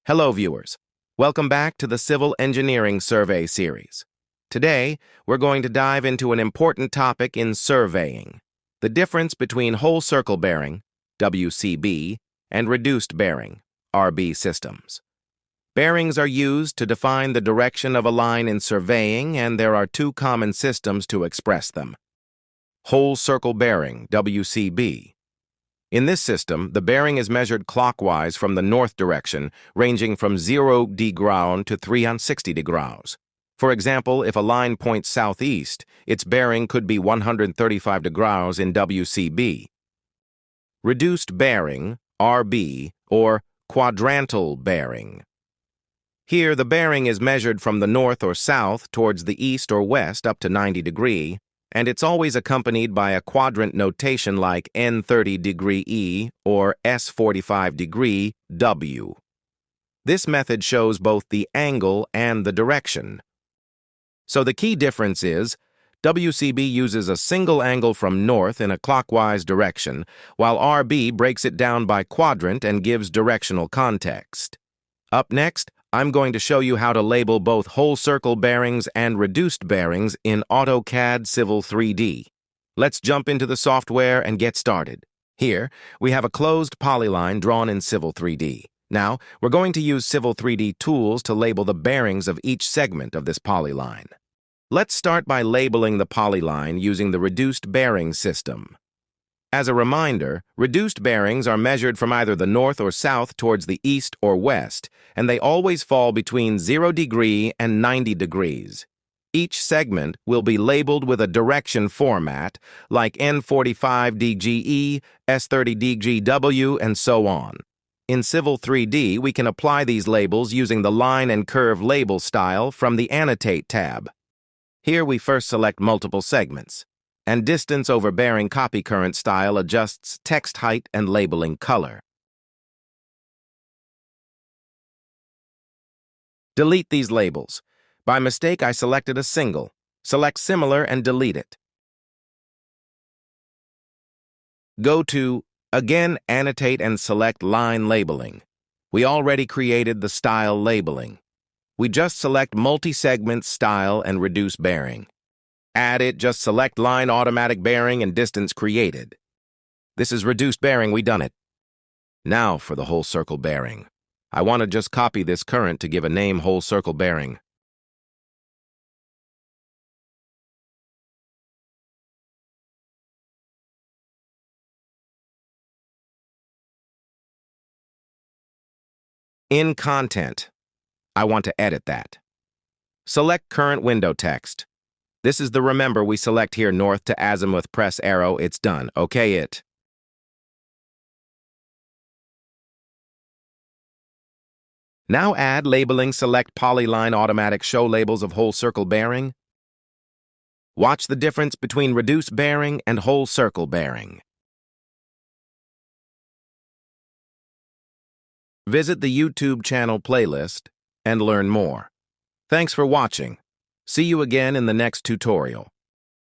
Hello, viewers. Welcome back to the Civil Engineering Survey series. Today, we're going to dive into an important topic in surveying: the difference between whole circle bearing, WCB, and reduced bearing, RB systems. Bearings are used to define the direction of a line in surveying, and there are two common systems to express them. Whole circle bearing, WCB. In this system, the bearing is measured clockwise from the north direction, ranging from 0 degrees to 360 degrees. For example, if a line points southeast, its bearing could be 135 degrees in WCB. Reduced bearing, RB, or quadrantal bearing. Here, the bearing is measured from the north or south towards the east or west up to 90 degrees, and it's always accompanied by a quadrant notation like N30 degree E or S45 degree W. This method shows both the angle and the direction. So the key difference is, WCB uses a single angle from north in a clockwise direction, while RB breaks it down by quadrant and gives directional context. Up next, I'm going to show you how to label both whole circle bearings and reduced bearings in AutoCAD Civil 3D. Let's jump into the software and get started. Here, we have a closed polyline drawn in Civil 3D. Now, we're going to use Civil 3D tools to label the bearings of each segment of this polyline. Let's start by labeling the polyline using the reduced bearing system. As a reminder, reduced bearings are measured from either the north or south towards the east or west, and they always fall between 0 degree and 90 degrees. Each segment will be labeled with a direction format, like N45 DGE, S30 DGW, and so on. In Civil 3D, we can apply these labels using the line and curve label style from the Annotate tab. Here we first select multiple segments, and distance over bearing copy current style adjusts text height and labeling color. Delete these labels. By mistake, I selected a single. Select similar and delete it. Go to, again, Annotate and select line labeling. We already created the style labeling. We just select multi-segment style and reduce bearing. Add it, just select line automatic bearing and distance created. This is reduced bearing, we done it. Now for the whole circle bearing. I want to just copy this current to give a name whole circle bearing. In content, I want to edit that. Select current window text. This is the remember we select here north to azimuth, press arrow, it's done. OK it. Now add labeling, select polyline automatic show labels of whole circle bearing. Watch the difference between reduced bearing and whole circle bearing. Visit the YouTube channel playlist and learn more. Thanks for watching. See you again in the next tutorial.